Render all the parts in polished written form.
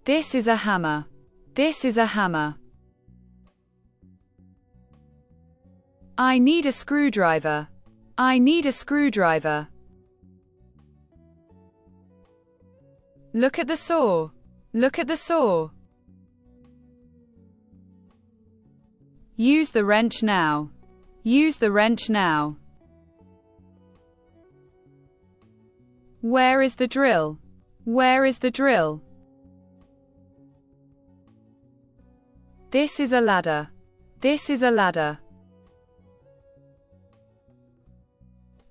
This is a hammer. This is a hammer. I need a screwdriver. I need a screwdriver. Look at the saw. Look at the saw. Use the wrench now. Use the wrench now. Where is the drill? Where is the drill? This is a ladder. This is a ladder.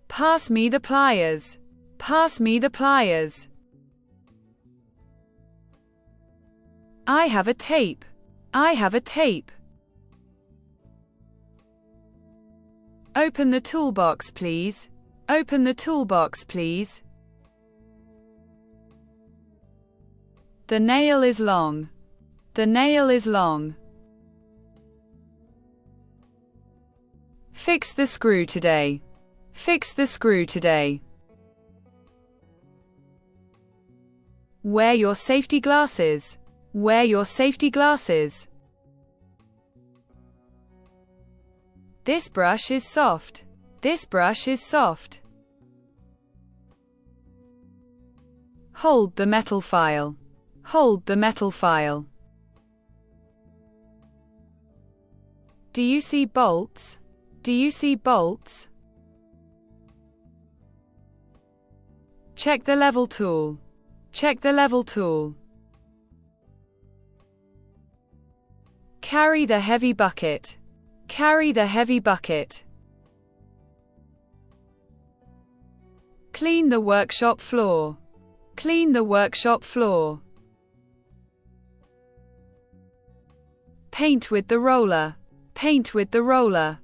Pass me the pliers. Pass me the pliers. I have a tape. I have a tape. Open the toolbox, please. Open the toolbox, please. The nail is long. The nail is long. Fix the screw today. Fix the screw today. Wear your safety glasses. Wear your safety glasses. This brush is soft. This brush is soft. Hold the metal file. Hold the metal file. Do you see bolts? Do you see bolts? Check the level tool. Check the level tool. Carry the heavy bucket. Carry the heavy bucket. Clean the workshop floor. Clean the workshop floor. Paint with the roller. Paint with the roller.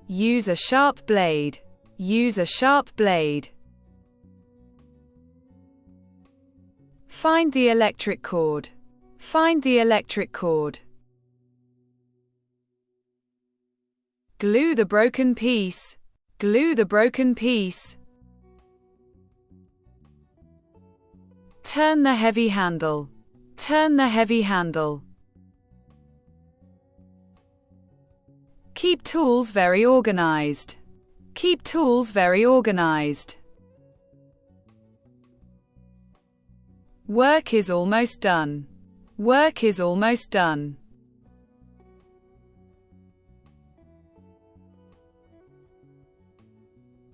Use a sharp blade. Use a sharp blade. Find the electric cord. Find the electric cord. Glue the broken piece. Glue the broken piece. Turn the heavy handle. Turn the heavy handle. Keep tools very organized. Keep tools very organized. Work is almost done. Work is almost done.